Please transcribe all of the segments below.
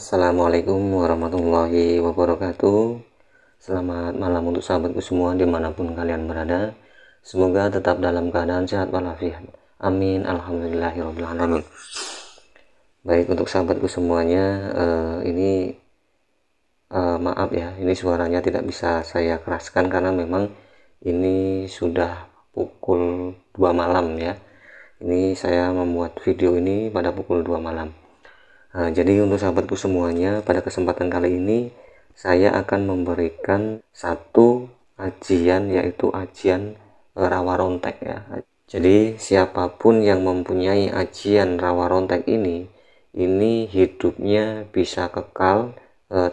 Assalamualaikum warahmatullahi wabarakatuh. Selamat malam untuk sahabatku semua dimanapun kalian berada. Semoga tetap dalam keadaan sehat walafiat. Amin. Alhamdulillahirrahmanirrahim. Baik, untuk sahabatku semuanya, maaf ya, ini suaranya tidak bisa saya keraskan karena memang ini sudah pukul 2 malam ya. Ini saya membuat video ini pada pukul 2 malam. Jadi untuk sahabatku semuanya, pada kesempatan kali ini saya akan memberikan satu ajian, yaitu ajian rawa rontek ya. Jadi siapapun yang mempunyai ajian rawa rontek ini hidupnya bisa kekal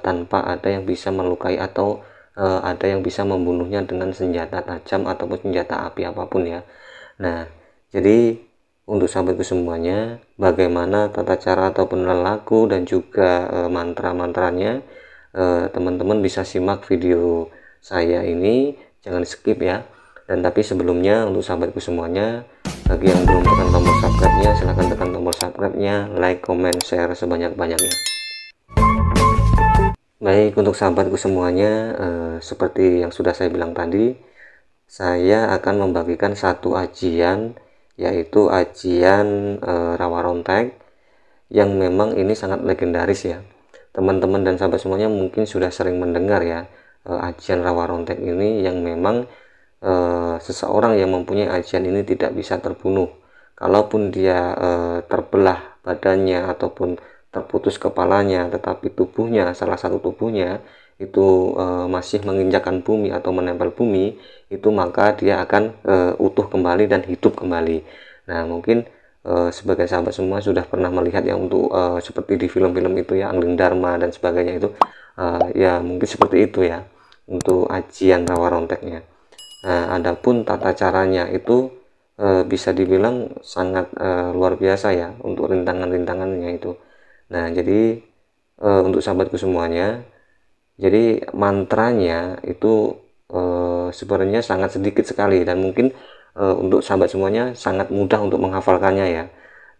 tanpa ada yang bisa melukai atau ada yang bisa membunuhnya dengan senjata tajam ataupun senjata api apapun ya. Nah, jadi untuk sahabatku semuanya, bagaimana tata cara ataupun lagu dan juga mantra-mantranya, teman-teman bisa simak video saya ini, jangan skip ya. Dan tapi sebelumnya untuk sahabatku semuanya, bagi yang belum tekan tombol subscribe-nya, silahkan tekan tombol subscribe-nya, like, comment, share sebanyak-banyaknya. Baik, untuk sahabatku semuanya, seperti yang sudah saya bilang tadi, saya akan membagikan satu ajian, yaitu ajian rawa rontek yang memang ini sangat legendaris ya. Teman-teman dan sahabat semuanya mungkin sudah sering mendengar ya ajian rawa rontek ini, yang memang seseorang yang mempunyai ajian ini tidak bisa terbunuh. Kalaupun dia terbelah badannya ataupun terputus kepalanya, tetapi tubuhnya, salah satu tubuhnya itu masih menginjakkan bumi atau menempel bumi, itu maka dia akan utuh kembali dan hidup kembali. Nah, mungkin sebagai sahabat semua sudah pernah melihat ya untuk seperti di film-film itu ya, Angling Dharma dan sebagainya itu, ya mungkin seperti itu ya untuk ajian rawa ronteknya. Nah, adapun tata caranya itu bisa dibilang sangat luar biasa ya untuk rintangan-rintangannya itu. Nah, jadi untuk sahabatku semuanya, jadi mantranya itu sebenarnya sangat sedikit sekali, dan mungkin untuk sahabat semuanya sangat mudah untuk menghafalkannya ya.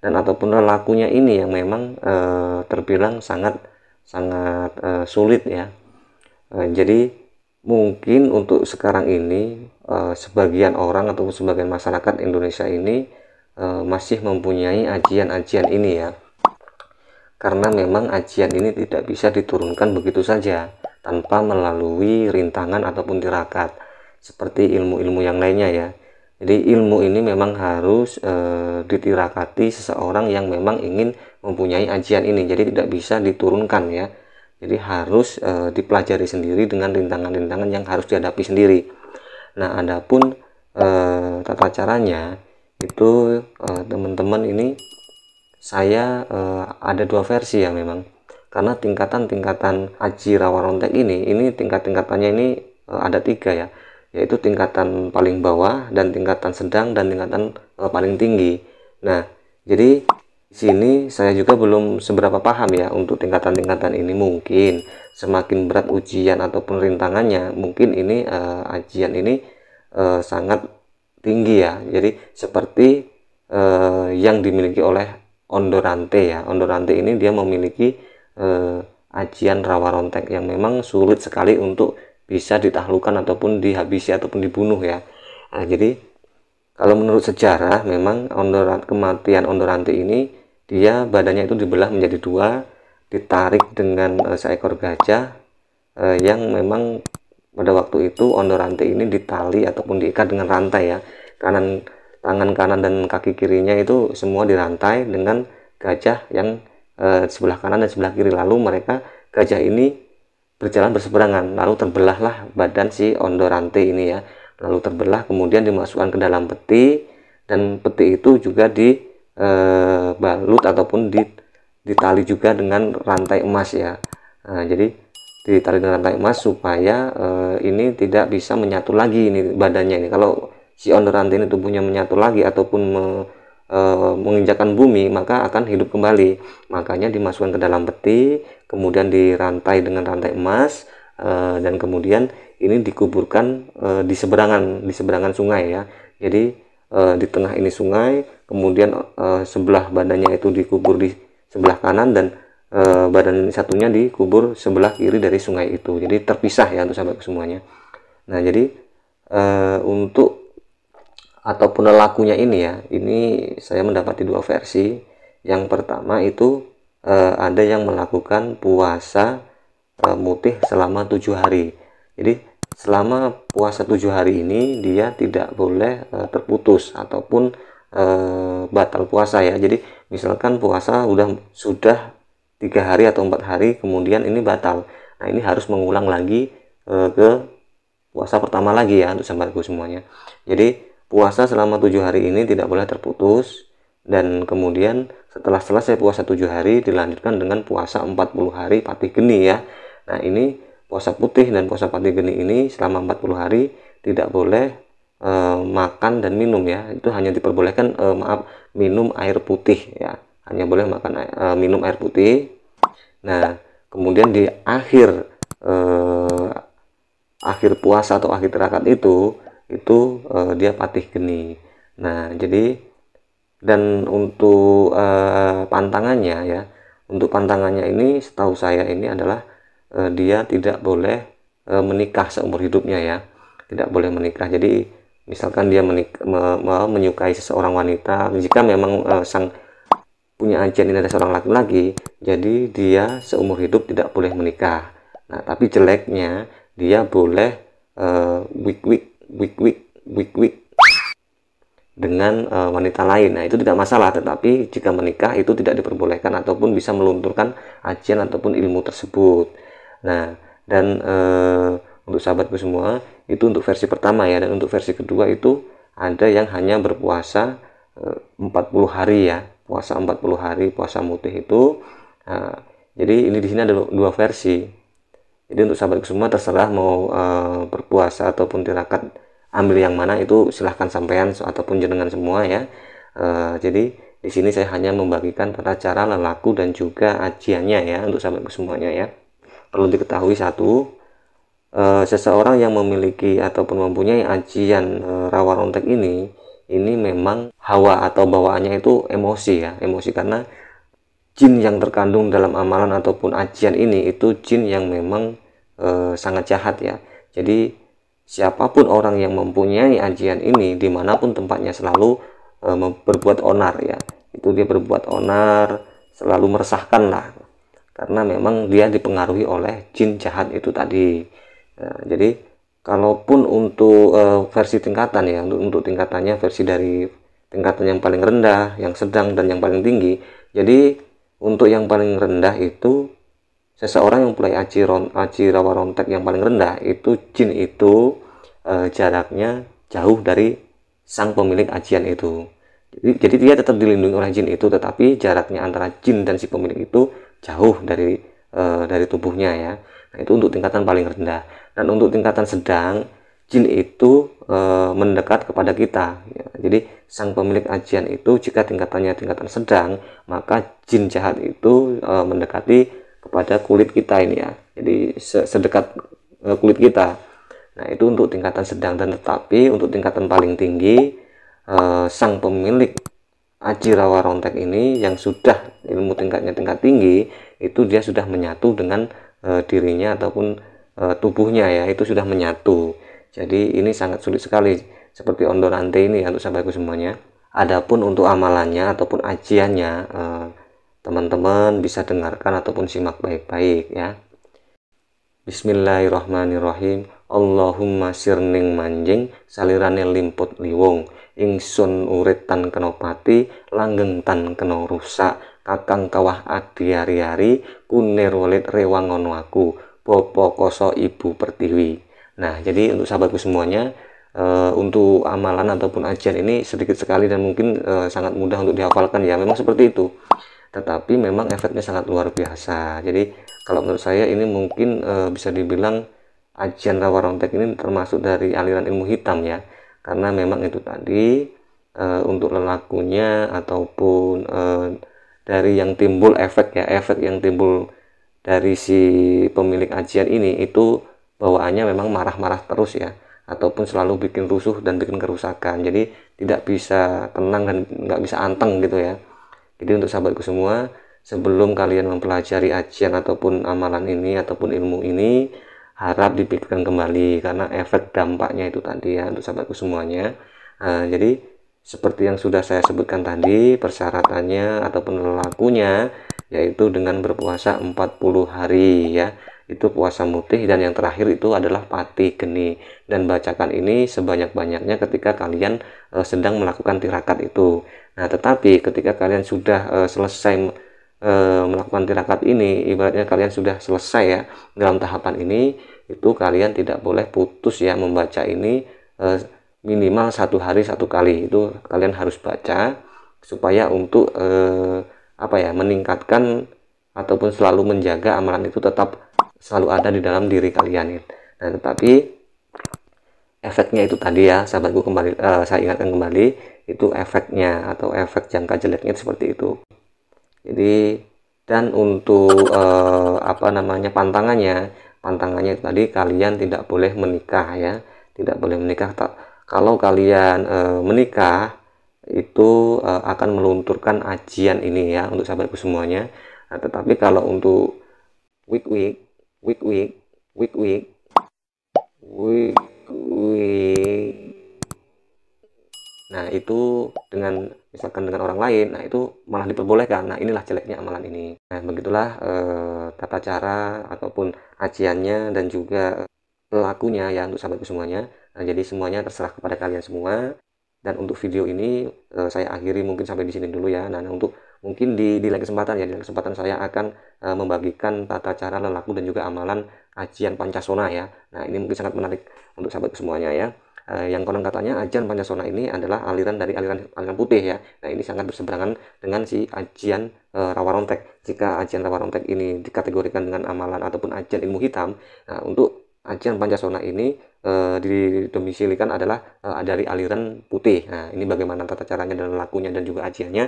Dan ataupun lakunya ini yang memang terbilang sangat sulit ya. Jadi mungkin untuk sekarang ini sebagian orang ataupun sebagian masyarakat Indonesia ini masih mempunyai ajian-ajian ini ya. Karena memang ajian ini tidak bisa diturunkan begitu saja tanpa melalui rintangan ataupun tirakat seperti ilmu-ilmu yang lainnya ya. Jadi ilmu ini memang harus ditirakati seseorang yang memang ingin mempunyai ajian ini. Jadi tidak bisa diturunkan ya. Jadi harus dipelajari sendiri dengan rintangan-rintangan yang harus dihadapi sendiri. Nah, adapun tata caranya itu teman-teman, ini saya ada dua versi ya memang, karena tingkatan-tingkatan aji rawa rontek ini tingkat-tingkatannya ini ada 3 ya, yaitu tingkatan paling bawah dan tingkatan sedang dan tingkatan paling tinggi. Nah, jadi di sini saya juga belum seberapa paham ya untuk tingkatan-tingkatan ini. Mungkin semakin berat ujian ataupun rintangannya, mungkin ini ajian ini sangat tinggi ya. Jadi seperti yang dimiliki oleh Ondorante ya. Ondorante ini dia memiliki ajian rawa rontek yang memang sulit sekali untuk bisa ditaklukkan ataupun dihabisi ataupun dibunuh ya. Nah, jadi kalau menurut sejarah memang kematian Ondorante ini, dia badannya itu dibelah menjadi 2, ditarik dengan seekor gajah yang memang pada waktu itu Ondorante ini ditali ataupun diikat dengan rantai ya. Tangan kanan dan kaki kirinya itu semua dirantai dengan gajah yang sebelah kanan dan sebelah kiri. Lalu gajah ini berjalan berseberangan, lalu terbelahlah badan si Ondorante ini ya. Lalu terbelah, kemudian dimasukkan ke dalam peti, dan peti itu juga dibalut ataupun ditali juga dengan rantai emas ya. Nah, jadi ditali dengan rantai emas supaya ini tidak bisa menyatu lagi ini badannya ini. Kalau si Ondorante ini tubuhnya menyatu lagi ataupun menginjakkan bumi, maka akan hidup kembali. Makanya dimasukkan ke dalam peti, kemudian dirantai dengan rantai emas, dan kemudian ini dikuburkan di seberangan sungai ya. Jadi di tengah ini sungai, kemudian sebelah badannya itu dikubur di sebelah kanan, dan badan satunya dikubur sebelah kiri dari sungai itu, jadi terpisah ya untuk sahabatku semuanya. Nah jadi untuk ataupun lelakunya ini ya, ini saya mendapati dua versi. Yang pertama itu ada yang melakukan puasa mutih selama 7 hari. Jadi selama puasa 7 hari ini dia tidak boleh terputus ataupun batal puasa ya. Jadi misalkan puasa sudah 3 hari atau 4 hari kemudian ini batal. Nah ini harus mengulang lagi ke puasa pertama lagi ya untuk sahabatku semuanya. Jadi puasa selama 7 hari ini tidak boleh terputus, dan kemudian setelah selesai puasa 7 hari dilanjutkan dengan puasa 40 hari patih geni ya. Nah ini puasa putih dan puasa patih geni ini selama 40 hari tidak boleh makan dan minum ya. Itu hanya diperbolehkan minum air putih ya, hanya boleh makan minum air putih. Nah kemudian di akhir puasa atau akhir terakat itu dia patih geni. Nah jadi dan untuk pantangannya ya, untuk pantangannya ini setahu saya ini adalah dia tidak boleh menikah seumur hidupnya ya, tidak boleh menikah. Jadi misalkan dia menyukai seseorang wanita, jika memang sang punya ajian ini ada seorang laki-laki, jadi dia seumur hidup tidak boleh menikah. Nah tapi jeleknya dia boleh wik dengan wanita lain. Nah itu tidak masalah, tetapi jika menikah itu tidak diperbolehkan ataupun bisa melunturkan ajian ataupun ilmu tersebut. Nah dan untuk sahabatku semua itu untuk versi pertama ya, dan untuk versi kedua itu ada yang hanya berpuasa 40 hari ya, puasa 40 hari puasa mutih itu. Nah, jadi ini di sini ada dua versi. Jadi untuk sahabatku semua terserah mau berpuasa ataupun tirakat, ambil yang mana itu silahkan sampean ataupun jenengan semua ya. Jadi di sini saya hanya membagikan tata cara lelaku dan juga ajiannya ya untuk sahabatku semuanya ya. Perlu diketahui satu, seseorang yang memiliki ataupun mempunyai ajian rawa rontek ini memang hawa atau bawaannya itu emosi ya, emosi, karena jin yang terkandung dalam amalan ataupun ajian ini itu jin yang memang sangat jahat ya. Jadi siapapun orang yang mempunyai ajian ini dimanapun tempatnya selalu berbuat onar ya, itu dia berbuat onar, selalu meresahkan lah, karena memang dia dipengaruhi oleh jin jahat itu tadi. Nah, jadi kalaupun untuk versi tingkatan ya, untuk tingkatannya, versi dari tingkatan yang paling rendah, yang sedang, dan yang paling tinggi. Jadi untuk yang paling rendah itu seseorang yang mempunyai aji rawa rontek yang paling rendah itu jin itu jaraknya jauh dari sang pemilik ajian itu. Jadi dia tetap dilindungi oleh jin itu, tetapi jaraknya antara jin dan si pemilik itu jauh dari tubuhnya ya. Nah, itu untuk tingkatan paling rendah. Dan untuk tingkatan sedang, jin itu mendekat kepada kita ya. Jadi sang pemilik ajian itu jika tingkatannya tingkatan sedang, maka jin jahat itu mendekati kepada kulit kita ini ya, jadi sedekat kulit kita. Nah itu untuk tingkatan sedang, dan tetapi untuk tingkatan paling tinggi, sang pemilik aji rawa rontek ini yang sudah ilmu tingkatnya tingkat tinggi, itu dia sudah menyatu dengan dirinya ataupun tubuhnya ya, itu sudah menyatu. Jadi ini sangat sulit sekali, seperti ondo rantai ini ya untuk sahabatku semuanya. Adapun untuk amalannya ataupun ajiannya, teman-teman bisa dengarkan ataupun simak baik-baik ya. Bismillahirrahmanirrahim. Allahumma sirning manjing salirane limput liwong, ingsun urit tan kena pati, langgeng tan kena rusak, kakang kawah adi hari-hari, kunir walit rewangono aku, bopo koso ibu pertiwi. Nah jadi untuk sahabatku semuanya, untuk amalan ataupun ajian ini sedikit sekali dan mungkin sangat mudah untuk dihafalkan ya, memang seperti itu, tetapi memang efeknya sangat luar biasa. Jadi kalau menurut saya ini mungkin bisa dibilang ajian rawa rontek ini termasuk dari aliran ilmu hitam ya, karena memang itu tadi untuk lelakunya ataupun dari yang timbul efek yang timbul dari si pemilik ajian ini itu bawaannya memang marah-marah terus ya, ataupun selalu bikin rusuh dan bikin kerusakan. Jadi tidak bisa tenang dan nggak bisa anteng gitu ya. Jadi untuk sahabatku semua, sebelum kalian mempelajari ajian ataupun amalan ini ataupun ilmu ini, harap dipikirkan kembali karena efek dampaknya itu tadi ya untuk sahabatku semuanya. Jadi seperti yang sudah saya sebutkan tadi, persyaratannya ataupun lakunya yaitu dengan berpuasa 40 hari ya. Itu puasa mutih, dan yang terakhir itu adalah pati geni, dan bacakan ini sebanyak-banyaknya ketika kalian sedang melakukan tirakat itu. Nah, tetapi ketika kalian sudah selesai melakukan tirakat ini, ibaratnya kalian sudah selesai ya dalam tahapan ini, itu kalian tidak boleh putus ya membaca ini, minimal 1 hari 1 kali itu kalian harus baca, supaya untuk apa ya, meningkatkan ataupun selalu menjaga amalan itu tetap selalu ada di dalam diri kalian. Nah, tetapi efeknya itu tadi ya sahabatku, kembali saya ingatkan kembali, itu efeknya atau efek jangka jeleknya seperti itu. Jadi, dan untuk apa namanya, pantangannya itu tadi, kalian tidak boleh menikah ya, tidak boleh menikah. Kalau kalian menikah itu akan melunturkan ajian ini ya untuk sahabatku semuanya. Nah, tetapi kalau untuk week week week week week week week week nah itu dengan misalkan dengan orang lain, nah itu malah diperbolehkan. Nah, inilah jeleknya amalan ini. Nah, begitulah tata cara ataupun ajiannya dan juga pelakunya ya untuk sahabatku semuanya. Nah, jadi semuanya terserah kepada kalian semua. Dan untuk video ini saya akhiri mungkin sampai di sini dulu ya. Nah, untuk mungkin di lain kesempatan ya, di lain kesempatan saya akan membagikan tata cara lelaku dan juga amalan ajian Pancasona ya. Nah, ini mungkin sangat menarik untuk sahabatku semuanya ya. Yang konon katanya ajian Pancasona ini adalah aliran dari aliran putih ya. Nah, ini sangat berseberangan dengan si ajian Rawarontek. Jika ajian Rawarontek ini dikategorikan dengan amalan ataupun ajian ilmu hitam, nah untuk ajian Pancasona ini didomisilikan adalah dari aliran putih. Nah, ini bagaimana tata caranya dan lakunya dan juga ajiannya,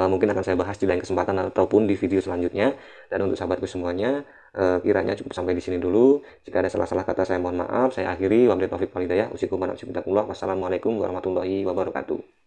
mungkin akan saya bahas di lain kesempatan ataupun di video selanjutnya. Dan untuk sahabatku semuanya, kiranya cukup sampai di sini dulu. Jika ada salah-salah kata, saya mohon maaf. Saya akhiri. Wabillahi taufiq wal hidayah. Wassalamualaikum warahmatullahi wabarakatuh.